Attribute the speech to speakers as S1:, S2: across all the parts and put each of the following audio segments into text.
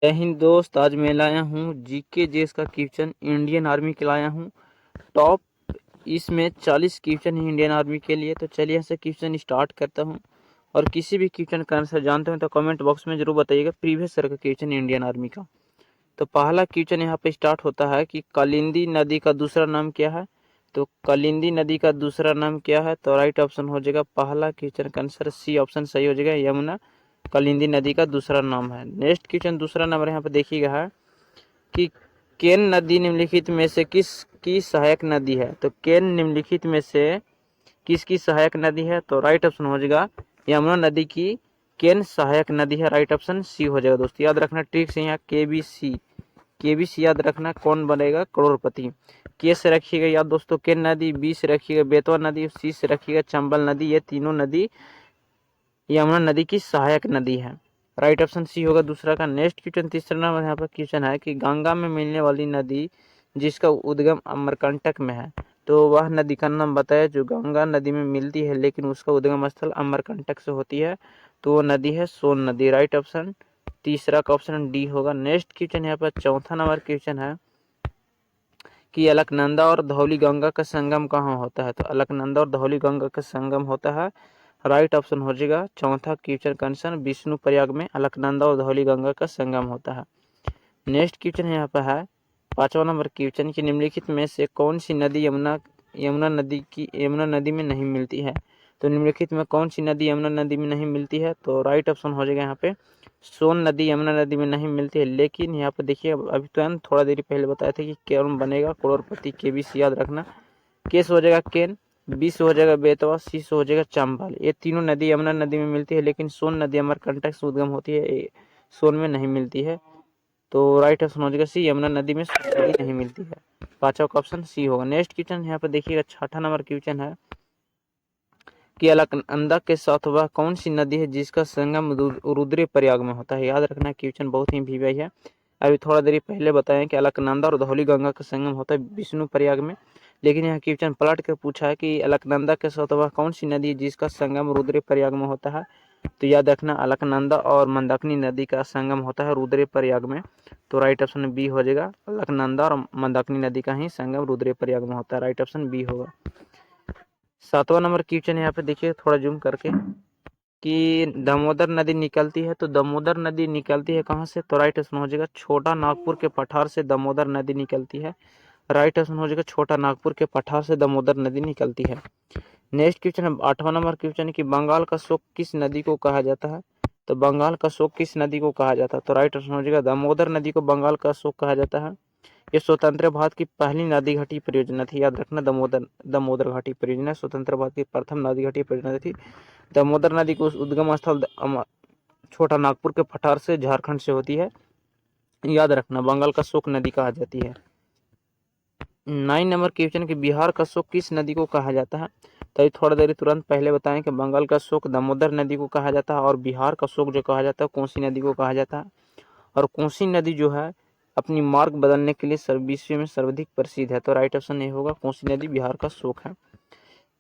S1: जय हिंद दोस्त। आज मैं लाया हूँ जीके जेस का क्वेश्चन इंडियन आर्मी के लाया हूँ टॉप। इसमें 40 क्वेश्चन है इंडियन आर्मी के लिए। तो चलिए यहाँ से क्वेश्चन स्टार्ट करता हूँ। और किसी भी क्वेश्चन का आंसर जानते हो तो कमेंट बॉक्स में जरूर बताइएगा प्रीवियस ईयर का क्वेश्चन इंडियन आर्मी का। तो पहला क्वेश्चन यहाँ पे स्टार्ट होता है कि कालिंदी नदी का दूसरा नाम क्या है। तो कालिंदी नदी का दूसरा नाम क्या है, तो राइट ऑप्शन हो जाएगा पहला क्वेश्चन का आंसर सी ऑप्शन सही हो जाएगा, यमुना कालिंदी नदी का दूसरा नाम है। नेक्स्ट क्वेश्चन दूसरा नंबर यहाँ पे देखिएगा है कि केन नदी निम्नलिखित में से किसकी सहायक नदी है। तो केन निम्नलिखित में से किसकी सहायक नदी है, तो राइट ऑप्शन हो जाएगा यमुना नदी की केन सहायक नदी है। राइट ऑप्शन सी हो जाएगा। दोस्तों याद रखना ट्रिक से यहाँ केबीसी याद रखना, कौन बनेगा करोड़पति। के से रखिएगा याद दोस्तों केन नदी, बी से रखिएगा बेतवा नदी, सी से रखिएगा चंबल नदी। ये तीनों नदी यमुना नदी की सहायक नदी है। राइट ऑप्शन सी होगा दूसरा का। नेक्स्ट क्वेश्चन तीसरा नंबर यहाँ पर क्वेश्चन है कि गंगा में मिलने वाली नदी जिसका उद्गम अमरकंटक में है। तो वह नदी का नाम बताया जो गंगा नदी में मिलती है लेकिन उसका उद्गम स्थल अमरकंटक से होती है। तो वो नदी है सोन नदी। राइट ऑप्शन तीसरा का ऑप्शन डी होगा। नेक्स्ट क्वेश्चन यहाँ पर चौथा नंबर क्वेश्चन है कि अलकनंदा और धौली गंगा का संगम कहाँ होता है। तो अलकनंदा और धौली गंगा का संगम होता है। राइट ऑप्शन हो जाएगा चौथा क्वेश्चन का आंसर विष्णु प्रयाग में अलकनंदा और धौली गंगा का संगम होता है। नेक्स्ट क्वेश्चन यहाँ पर है पांचवा नंबर क्वेश्चन की निम्नलिखित में से कौन सी नदी यमुना नदी में नहीं मिलती है। तो निम्नलिखित में कौन सी नदी यमुना नदी में नहीं मिलती है, तो राइट ऑप्शन हो जाएगा यहाँ पे सोन नदी यमुना नदी में नहीं मिलती है। लेकिन यहाँ पे देखिए अभी तुरंत थोड़ा देरी पहले बताया था कि कौन बनेगा करोड़पति। केबीसी याद रखना। के से हो जाएगा केन, बी से हो जाएगा बेतवा, सी से हो जाएगा चंबल। ये तीनों नदी यमुना नदी में मिलती है लेकिन सोन नदी अमरकंटक से उद्गम होती है, सोन में नहीं मिलती है। तो राइट ऑप्शन हो जाएगा सी यमुना नदी में सोन नदी नहीं मिलती है। पांचवा का ऑप्शन सी होगा। नेक्स्ट क्वेश्चन यहाँ पर देखिएगा छठा नंबर क्वेश्चन है कि अलकनंदा के साथ वह कौन सी नदी है जिसका संगम रुद्र प्रयाग में होता है। याद रखना क्वेश्चन बहुत ही वीवाई है। अभी थोड़ा देरी पहले बताएं कि अलकनंदा और धौली गंगा का संगम होता है विष्णु प्रयाग में। लेकिन यहाँ क्वेश्चन पलट कर पूछा है कि अलकनंदा के साथ वह कौन सी नदी है जिसका संगम रुद्र प्रयाग में होता है। तो याद रखना अलकनंदा और मंदाकिनी नदी का संगम होता है रुद्र प्रयाग में। तो राइट ऑप्शन बी हो जाएगा अलकनंदा और मंदाकिनी नदी का ही संगम रुद्र प्रयाग में होता है। राइट ऑप्शन बी होगा। सातवां नंबर क्वेश्चन यहाँ पे देखिए थोड़ा जूम करके कि दामोदर नदी निकलती है। तो दामोदर नदी निकलती है कहाँ से, तो राइट ऑप्शन हो जाएगा छोटा नागपुर के पठार से दामोदर नदी निकलती है। राइट ऑप्शन हो जाएगा छोटा नागपुर के पठार से दामोदर नदी निकलती है। नेक्स्ट क्वेश्चन आठवां नंबर क्वेश्चन है कि बंगाल का शोक किस नदी को कहा जाता है। तो बंगाल का शोक किस नदी को कहा जाता है, तो राइट ऑप्शन हो जाएगा दामोदर नदी को बंगाल का शोक कहा जाता है। ये स्वतंत्र भारत की पहली नदी घाटी परियोजना थी। याद रखना दामोदर घाटी परियोजना स्वतंत्र भारत की प्रथम नदी घाटी परियोजना थी। दामोदर नदी को उद्गम स्थल छोटा नागपुर के पठार से झारखंड से होती है। याद रखना बंगाल का शोक नदी कहा जाती है। 9 नंबर क्वेश्चन कि बिहार का शोक किस नदी को कहा जाता है। तो थोड़ा देर तुरंत पहले बताएं कि बंगाल का शोक दामोदर नदी को कहा जाता है और बिहार का शोक जो कहा जाता है कोसी नदी को कहा जाता है। और कोसी नदी जो है अपनी मार्ग बदलने के लिए विश्व में सर्वाधिक प्रसिद्ध है। तो राइट ऑप्शन ये होगा कोसी नदी बिहार का शोक है।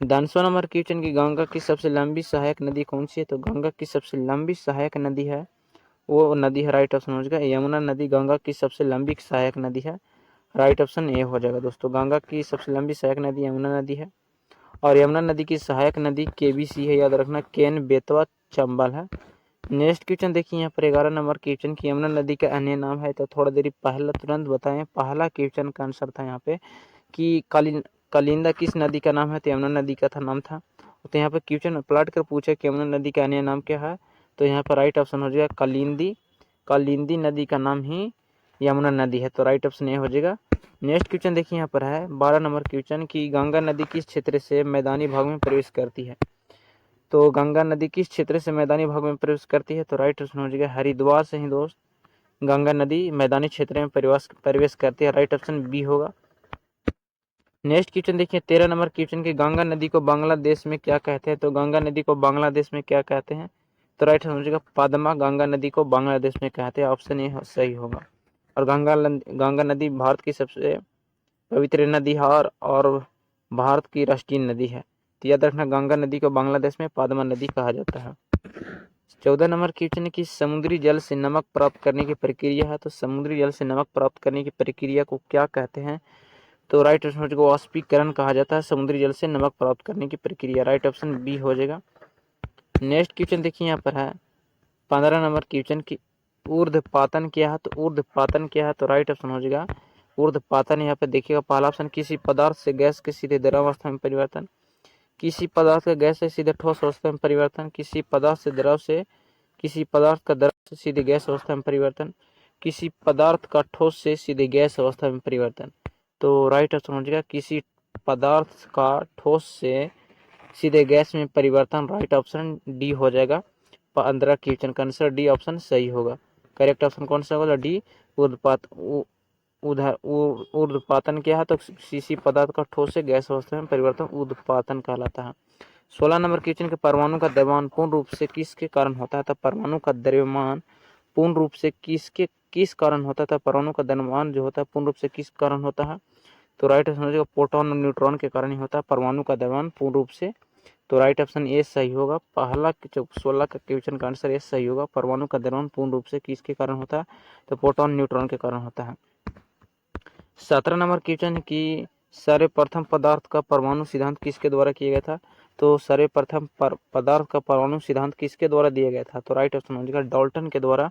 S1: 10वां नंबर क्वेश्चन की गंगा की सबसे लंबी सहायक नदी कौन सी है। तो गंगा की सबसे लंबी सहायक नदी है वो नदी है, राइट ऑप्शन हो जाएगा यमुना नदी गंगा की सबसे लंबी सहायक नदी है। राइट ऑप्शन ए हो जाएगा दोस्तों। गंगा की सबसे लंबी सहायक नदी यमुना नदी है और यमुना नदी की सहायक नदी केबीसी है। याद रखना केन बेतवा चंबल है। नेक्स्ट क्वेश्चन देखिए यहाँ पर 11 नंबर क्वेश्चन की यमुना नदी का अन्य नाम है। तो थोड़ा देरी पहला तुरंत बताएं पहला क्वेश्चन का आंसर था यहाँ पे कि कालिंदा किस नदी का नाम है, तो यमुना नदी का था नाम था। तो यहाँ पे क्वेश्चन पलट कर पूछे कि यमुना नदी का अन्य नाम क्या है। तो यहाँ पर राइट ऑप्शन हो जाएगा कालिंदी नदी का नाम ही यमुना नदी है। तो राइट ऑप्शन ये हो जाएगा। नेक्स्ट क्वेश्चन देखिए यहाँ पर है 12 नंबर क्वेश्चन की गंगा नदी किस क्षेत्र से मैदानी भाग में प्रवेश करती है। तो गंगा नदी किस क्षेत्र से मैदानी भाग में प्रवेश करती है, तो राइट ऑप्शन हो जाएगा हरिद्वार से ही दोस्त गंगा नदी मैदानी क्षेत्र में प्रवेश करती है। राइट ऑप्शन बी होगा। नेक्स्ट क्वेश्चन देखिए 13 नंबर क्वेश्चन की गंगा नदी को बांग्लादेश में क्या कहते हैं। तो गंगा नदी को बांग्लादेश में क्या कहते हैं, तो राइट हो जाएगा पद्मा गंगा नदी को बांग्लादेश में कहते हैं। ऑप्शन ए सही होगा। और गंगा नदी भारत की सबसे पवित्र नदी है और भारत की राष्ट्रीय नदी है। तो याद रखना गंगा नदी को बांग्लादेश में पद्मा नदी कहा जाता है। 14 नंबर क्वेश्चन है कि समुद्री जल से नमक प्राप्त करने की प्रक्रिया है, तो समुद्री जल से नमक प्राप्त करने की प्रक्रिया को क्या कहते हैं? तो राइट ऑप्शन को वाष्पीकरण कहा जाता है, समुद्री जल से नमक प्राप्त करने की प्रक्रिया। राइट ऑप्शन बी हो जाएगा। नेक्स्ट क्वेश्चन देखिए यहाँ पर है 15 नंबर क्वेश्चन की ऊर्ध्वपातन क्या है? तो ऊर्ध्वपातन क्या है? तो राइट ऑप्शन हो जाएगा ऊर्ध्वपातन। यहाँ पे देखिएगा पहला ऑप्शन किसी पदार्थ से गैस के सीधे द्रवावस्था में परिवर्तन, किसी पदार्थ का गैस से सीधे ठोस अवस्था में परिवर्तन, किसी पदार्थ से द्रव से, किसी पदार्थ का द्रव से सीधे गैस अवस्था में परिवर्तन, किसी पदार्थ का ठोस से सीधे गैस अवस्था में परिवर्तन। तो राइट ऑप्शन हो जाएगा किसी पदार्थ का ठोस से सीधे गैस में परिवर्तन। राइट ऑप्शन डी हो जाएगा। 15 क्वेश्चन का आंसर डी ऑप्शन सही होगा। करेक्ट ऑप्शन कौन सा होगा? डी। ऊर्ध्वपातन क्या है? तो किसी पदार्थ का ठोस से गैस अवस्था में परिवर्तन ऊर्ध्वपातन कहलाता है। 16 नंबर क्वेश्चन के परमाणु का द्रव्यमान पूर्ण रूप से किसके कारण होता है? तो परमाणु का द्रव्यमान पूर्ण रूप से किस कारण होता है? परमाणु का द्रव्यमान जो होता है पूर्ण रूप से किस कारण होता है? तो राइट ऑप्शन हो जाएगा प्रोटॉन और न्यूट्रॉन के कारण ही होता है परमाणु का द्रव्यमान पूर्ण रूप से। तो राइट ऑप्शन ए सही होगा। पहला 16 का क्वेश्चन का आंसर ए सही होगा। परमाणु का द्रव्यमान पूर्ण रूप से किसके कारण होता है? तो प्रोटॉन न्यूट्रॉन के कारण होता है। 17 नंबर क्वेश्चन की सर्वप्रथम पदार्थ का परमाणु सिद्धांत किसके द्वारा किया गया था? तो सर्वप्रथम पदार्थ का परमाणु सिद्धांत किसके द्वारा दिया गया था? तो राइट ऑप्शन हो जाएगा डाल्टन के द्वारा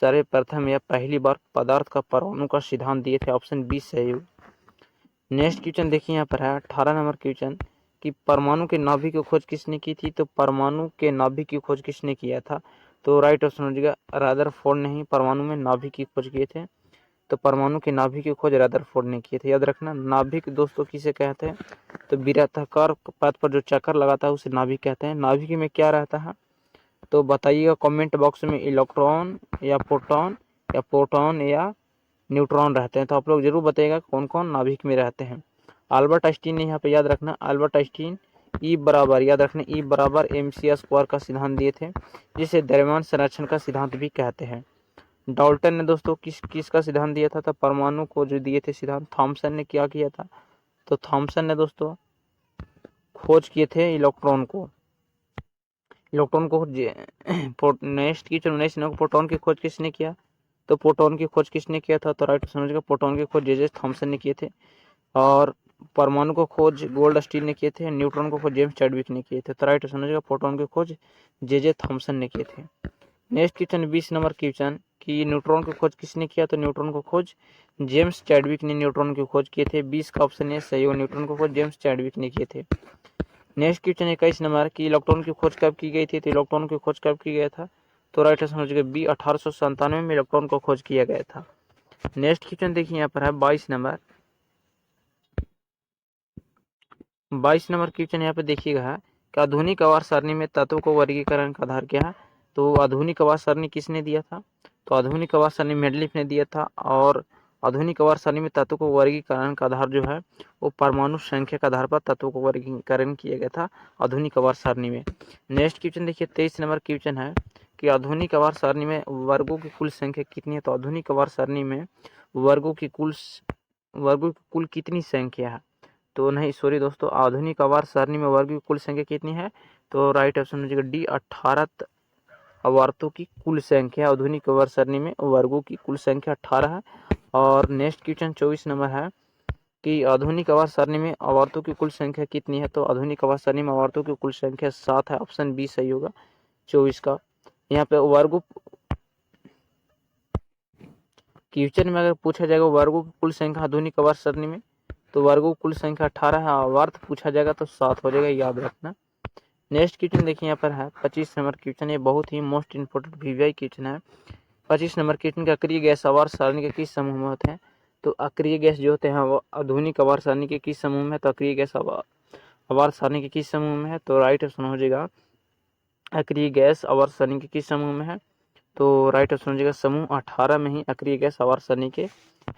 S1: सर्वप्रथम या पहली बार पदार्थ का परमाणु का सिद्धांत दिए थे। ऑप्शन बी सही। नेक्स्ट क्वेश्चन देखिए यहाँ पर है 18 नंबर क्वेश्चन कि परमाणु के नाभिक की खोज किसने की थी? तो परमाणु के नाभिक की खोज किसने किया था? तो राइट ऑप्शन हो जाएगा रदरफोर्ड ने ही परमाणु में नाभिक की खोज किए थे। तो परमाणु के नाभिक की खोज रदरफोर्ड ने किए थे। याद रखना नाभिक दोस्तों किसे कहते हैं? तो वृत्ताकार पथ पर जो चक्कर लगाता है उसे नाभिक कहते हैं। नाभिक में क्या रहता है? तो बताइएगा कमेंट बॉक्स में। इलेक्ट्रॉन या प्रोटॉन या न्यूट्रॉन रहते हैं। तो आप लोग जरूर बताइएगा कौन कौन नाभिक में रहते हैं। अल्बर्ट आइंस्टीन ने यहाँ पे याद रखना अल्बर्ट आइंस्टीन ई बराबर याद रखना ई बराबर mc² का सिद्धांत दिए थे, जिसे द्रव्यमान संरक्षण का सिद्धांत भी कहते हैं। डाल्टन ने दोस्तों किसका सिद्धांत दिया था? तो परमाणु को जो दिए थे सिद्धांत। थॉमसन ने क्या किया था? तो थॉमसन ने दोस्तों खोज किए थे इलेक्ट्रॉन को नेक्स्ट की 19 नंबर प्रोटॉन की खोज किसने किया? तो प्रोटॉन की खोज किसने किया था? तो राइट समझिएगा प्रोटॉन की खोज जे थॉमसन ने किए थे। और परमाणु को खोज गोल्ड स्टील ने किए थे। न्यूट्रॉन को खोज जेम्स चैडविक ने किए थे। तो राइट समझिएगा प्रोटॉन की खोज जे थॉमसन ने किए थे। नेक्स्ट क्वेश्चन 20 नंबर क्वेश्चन कि न्यूट्रॉन की खोज किसने किया? तो न्यूट्रॉन को खोज जेम्स चैडविक ने न्यूट्रॉन की खोज किए थे। 20 का ऑप्शन ए सही होगा। न्यूट्रॉन को खोज जेम्स चैडविक ने किए थे। नेक्स्ट क्वेश्चन 21 नंबर की इलेक्ट्रॉन की खोज कब की गई थी? तो इलेक्ट्रॉन की खोज कब की गया था? तो राइट आंसर हो जाएगा बी 1897 में इलेक्ट्रॉन को खोज किया गया था। नेक्स्ट क्वेश्चन देखिए यहाँ पर है 22 नंबर क्वेश्चन यहाँ पे देखिएगा है कि आधुनिक आवार सारणी में तत्व को वर्गीकरण का आधार क्या है? तो आधुनिक आवार सारणी किसने दिया था? तो आधुनिक आवार सारणी मेंडलीफ ने दिया था। और आधुनिक आवार सारणी में तत्व को वर्गीकरण का आधार जो है वो परमाणु संख्या के आधार पर तत्व को वर्गीकरण किया गया था आधुनिक आवार सारणी में। नेक्स्ट क्वेश्चन देखिए 23 नंबर क्वेश्चन है कि आधुनिक आवार सारणी में वर्गों की कुल संख्या कितनी है? तो आधुनिक आवार सारणी में वर्गों की कुल कितनी संख्या है? तो नहीं सॉरी दोस्तों, आधुनिक आवार सारणी में वर्ग की कुल संख्या कितनी है? तो राइट ऑप्शन हो जाएगा डी 18 आवर्तों की कुल संख्या। आधुनिक आवार सारणी में वर्गों की कुल संख्या 18 है। और नेक्स्ट क्वेश्चन 24 नंबर है कि आधुनिक आवार सारणी में आवर्तों की कुल संख्या कितनी है? तो आधुनिक आवार सारणी में आवर्तों की कुल संख्या 7 है। ऑप्शन बी सही होगा 24 का। यहाँ पे वर्गों क्वेश्चन में अगर पूछा जाएगा वर्गों की कुल संख्या आधुनिक आवार सारणी में, तो वर्गों की कुल संख्या 18 है। आवर्त पूछा जाएगा तो 7 हो जाएगा, याद रखना। नेक्स्ट क्वेश्चन देखिए यहाँ पर है 25 नंबर क्वेश्चन। ये बहुत ही मोस्ट इंपोर्टेंट वीवीआई क्वेश्चन है। 25 नंबर क्वेश्चन के अक्रिय गैस आवार सारणी के किस समूह में होते हैं? तो अक्रिय गैस जो होते हैं वो आधुनिक आवार सारणी के किस समूह में है? तो अक्रिय गैस आवार सारणी के किस समूह में है? तो राइट ऑप्शन हो जाएगा अक्रिय गैस आवार सारणी के किस समूह में है? तो राइट ऑप्शन हो जाएगा समूह 18 में ही अक्रिय गैस आवार सारणी के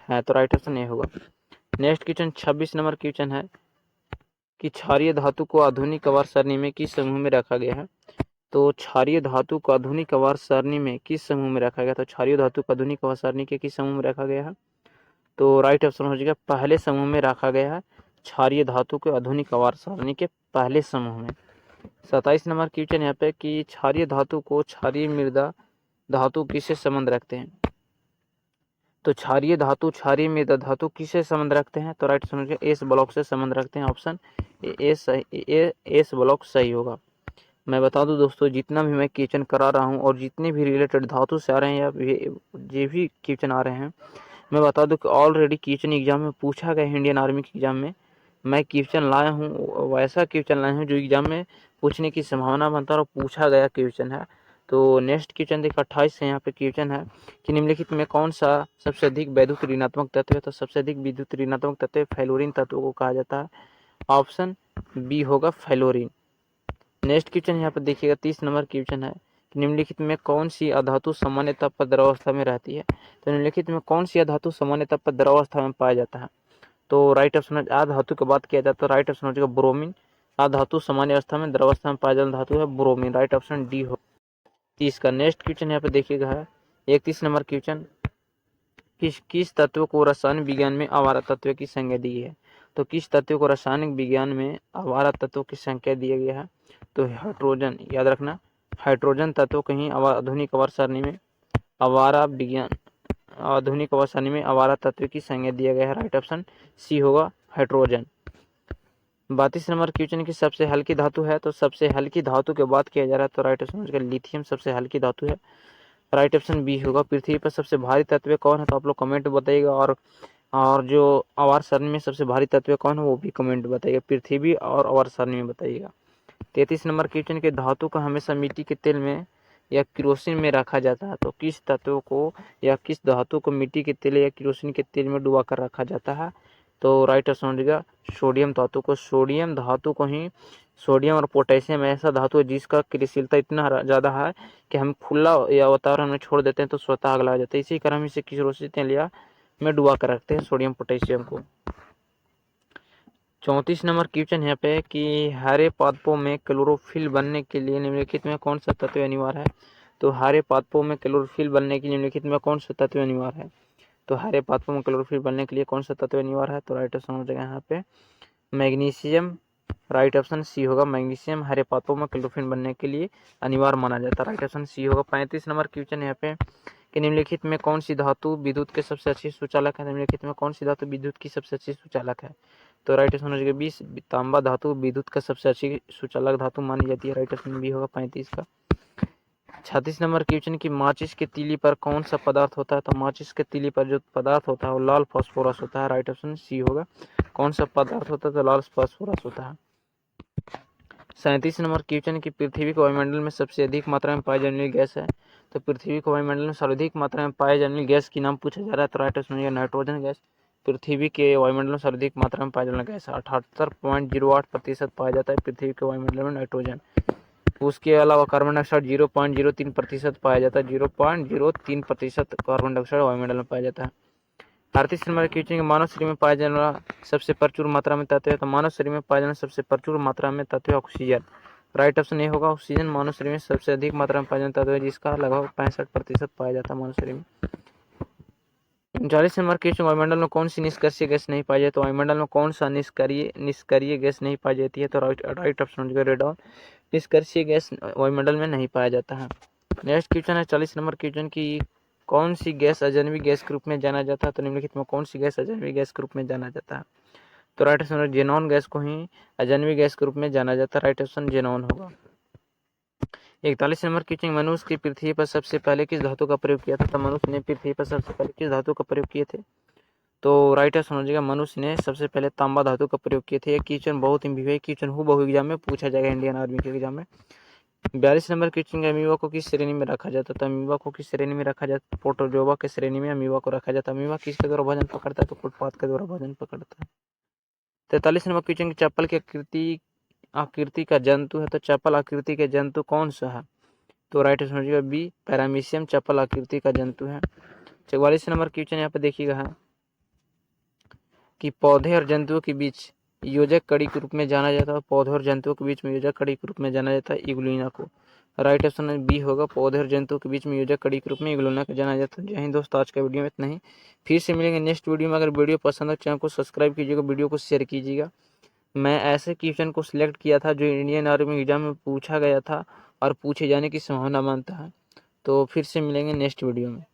S1: है। तो राइट ऑप्शन ये होगा। नेक्स्ट क्वेश्चन 26 नंबर क्वेश्चन है कि क्षारीय धातु को आधुनिक आवार सारणी में किस समूह में रखा गया है? तो क्षारीय धातु को आधुनिक आवार सारणी में किस समूह में रखा गया? तो क्षारीय धातु को आधुनिक आवार सारणी के किस समूह में रखा गया है? तो राइट ऑप्शन हो जाएगा पहले समूह में रखा गया है। क्षारीय धातु को आधुनिक आवार सारणी के पहले समूह में। 27 नंबर क्वेश्चन यहाँ पे कि क्षारीय धातु को क्षारीय मृदा धातु किससे संबंध रखते हैं। तो क्षारीय धातु क्षारीय मृदा धातु किससे संबंध रखते हैं, तो राइट समझिए एस ब्लॉक से संबंध रखते हैं। ऑप्शन एस ब्लॉक सही होगा। मैं बता दूं दोस्तों, जितना भी मैं क्वेश्चन करा रहा हूं और जितने भी रिलेटेड धातु से आ रहे हैं या जो भी क्वेश्चन आ रहे हैं, मैं बता दूं कि ऑलरेडी क्वेश्चन एग्जाम में पूछा गया। इंडियन आर्मी के एग्जाम में मैं क्वेश्चन लाया हूँ, वैसा क्वेश्चन लाया हूँ जो एग्जाम में पूछने की संभावना बनता है और पूछा गया क्वेश्चन है। तो नेक्स्ट क्वेश्चन देखिए 28 से यहाँ पे क्वेश्चन है कि निम्नलिखित में कौन सा सबसे अधिक वैद्युत ऋणात्मक तत्व है। तो सबसे अधिक विद्युत ऋणात्मक तत्व फ्लोरीन तत्व को कहा जाता है। ऑप्शन बी होगा फ्लोरीन। नेक्स्ट क्वेश्चन यहाँ पे देखिएगा 30 नंबर क्वेश्चन है कि निम्नलिखित में कौन सी अधातु सामान्य ताप पर द्रवावस्था में रहती है। तो निम्नलिखित में कौन सी अधातु सामान्य ताप पर द्रवावस्था में पाया जाता है। तो राइट ऑप्शन है, अधातु की बात किया जाए तो राइट ऑप्शन हो जाएगा ब्रोमीन। अधातु सामान्य अवस्था में द्रवावस्था में पाया जाने धातु है ब्रोमीन। राइट ऑप्शन डी हो 30 का। नेक्स्ट क्वेश्चन यहाँ पे देखिएगा है 31 नंबर क्वेश्चन, किस तत्व को रसायन विज्ञान में अवारा तत्व की संज्ञा दी है। तो किस तत्व को रासायनिक विज्ञान में अवारा तत्व की संख्या दिया गया है। तो हाइड्रोजन, याद रखना हाइड्रोजन तत्व को ही आधुनिक आवर्त सारणी में अवारा विज्ञान आधुनिक आवर्त सारणी में अवारा तत्व की संज्ञा दिया गया है। राइट ऑप्शन सी होगा हाइड्रोजन। 32 नंबर क्वेश्चन की सबसे हल्की धातु है। तो सबसे हल्की धातु की बात किया जा रहा है तो राइट ऑप्शन लिथियम सबसे हल्की धातु है। राइट ऑप्शन बी होगा। पृथ्वी पर सबसे भारी तत्व कौन है, तो आप लोग कमेंट बताइएगा। और जो आवर्त सारणी में सबसे भारी तत्व कौन है वो भी कमेंट बताइएगा, पृथ्वी और आवर्त सारणी में बताइएगा। 33 नंबर क्वेश्चन के धातु को हमेशा मिट्टी के तेल में या किरोसिन में रखा जाता है। तो किस तत्व को या किस धातु को मिट्टी के तेल या किरोसिन के तेल में डुबा कर रखा जाता है। तो राइट ऑप्शन हो जाएगा सोडियम धातु को। सोडियम धातु को ही, सोडियम और पोटेशियम ऐसा धातु है जिसका क्रियाशीलता इतना ज़्यादा है कि हम खुला या वातावरण में छोड़ देते हैं तो स्वतः आग लग जाता है। इसी कारण हम इसे किरोसिन तेल या में डुबा कर रखते हैं सोडियम पोटेशियम को। 34 नंबर क्वेश्चन यहाँ पे कि हरे पादपों में क्लोरोफिल बनने के लिए निम्नलिखित में कौन सा तत्व अनिवार्य है। तो हरे पादपों में क्लोरोफिल बनने के लिए निम्नलिखित में कौन सा तत्व अनिवार्य है। तो हरे पादपों में क्लोरोफिल बनने के लिए कौन सा तत्व अनिवार्य है। तो राइट ऑप्शन हो जाएगा यहाँ पे मैग्नीशियम। राइट ऑप्शन सी होगा मैग्नीशियम हरे पादपों में क्लोरोफिल बनने के लिए अनिवार्य माना जाता है। राइट ऑप्शन सी होगा। 35 नंबर क्वेश्चन यहाँ पे कि निम्नलिखित में कौन सी धातु विद्युत के सबसे अच्छी सुचालक है। निम्नलिखित में कौन सी धातु विद्युत की सबसे अच्छी सुचालक है। तो राइट ऑप्शन हो जाएगा 20 तांबा धातु विद्युत का सबसे अच्छी सुचालक धातु मानी जाती है। राइट ऑप्शन बी होगा 35 का। 36 नंबर क्वेश्चन की माचिस के तीली पर कौन सा पदार्थ होता है। तो माचिस के तीली पर जो पदार्थ होता है वो लाल फास्फोरस होता है। राइट ऑप्शन सी होगा। कौन सा पदार्थ होता है तो लाल फास्फोरस होता है। 37 नंबर क्वेश्चन की पृथ्वी के वायुमंडल में सबसे अधिक मात्रा में पाई जाने वाली गैस है। तो पृथ्वी के वायुमंडल में सर्वाधिक मात्रा में पाई जाने वाली गैस की नाम पूछा जा रहा है। तो राइट ऑप्शन है नाइट्रोजन गैस। पृथ्वी के वायुमंडल में सर्वाधिक मात्रा में पाया जाने वाला गैस 78.08% पाया जाता है पृथ्वी के वायुमंडल में नाइट्रोजन। उसके अलावा कार्बन डाइऑक्साइड 0.03% पाया जाता है। 0.03% कार्बन डाइऑक्साइड वायुमंडल में पाया जाता है। 38 नंबर क्वेश्चन मानव शरीर में पाया जाने वाला सबसे प्रचुर मात्रा में तत्व है। तो मानव शरीर में पाया जाने सबसे प्रचुर मात्रा में तत्व है ऑक्सीजन। राइट ऑप्शन ए होगा। ऑक्सीजन मानव शरीर में सबसे अधिक मात्रा में पाया जाने तत्व है जिसका लगभग 65% पाया जाता है मानव शरीर में। 39 नंबर क्वेश्चन वायुमंडल में कौन सी निष्कर्षीय गैस नहीं पाई जाती। तो वायुमंडल में कौन सा निष्क्रिय गैस नहीं पाई जाती है। तो राइट ऑप्शन हो जाएगा रेडॉन। निष्कर्षीय गैस वायुमंडल में नहीं पाया जाता है। नेक्स्ट क्वेश्चन है 40 नंबर क्वेश्चन की कौन सी गैस अजनबी गैस के रूप में जाना जाता है। तो निम्नलिखित में कौन सी गैस अजनबी गैस के रूप में जाना जाता है। तो राइट ऑप्शन जेनॉन गैस को ही अजनबी गैस के रूप में जाना जाता है। राइट ऑप्शन जेनॉन होगा। 41 नंबर क्वेश्चन मनुष्य की पृथ्वी पर सबसे पहले किस धातु का प्रयोग किया था। तो मनुष्य ने पृथ्वी पर सबसे पहले किस धातु का प्रयोग किए थे। तो राइट ऑप्शन हो जाएगा मनुष्य ने सबसे पहले तांबा धातु का प्रयोग किए थे। ये क्वेश्चन बहुत ही क्वेश्चन बहु एग्जाम में पूछा जाएगा इंडियन आर्मी के एग्जाम में। 42 नंबर क्वेश्चन अमीबा को किस श्रेणी में रखा जाता है। तो अमीबा को किस श्रेणी में रखा जाता है। प्रोटोजोआ के श्रेणी में अमीबा को रखा जाता है। अमीबा किसके द्वारा भोजन पकड़ता है। तो फुटपाथ के द्वारा भोजन पकड़ता है। 43 नंबर क्वेश्चन की चप्पल की आकृति का जंतु है। तो चप्पल आकृति के जंतु कौन सा है। तो राइट समझिएगा बी पैरामीशियम चप्पल आकृति का जंतु है। 44 नंबर क्वेश्चन यहाँ पे देखिएगा है कि पौधे और जंतुओं के बीच योजक कड़ी के रूप में जाना जाता है। पौधे और जंतुओं के बीच में योजक कड़ी के रूप में जाना जाता है इग्लूना को। राइट ऑप्शन बी होगा। पौधे और जंतुओं के बीच में योजक कड़ी के रूप में इग्लूना को जाना जाता है। जय हिंद दोस्तों, आज का वीडियो में इतना ही। फिर से मिलेंगे नेक्स्ट वीडियो में। अगर वीडियो पसंद हो चैनल को सब्सक्राइब कीजिएगा, वीडियो को शेयर कीजिएगा। मैं ऐसे क्वेश्चन को सिलेक्ट किया था जो इंडियन आर्मी एग्जाम में पूछा गया था और पूछे जाने की संभावना मानता है। तो फिर से मिलेंगे नेक्स्ट वीडियो में।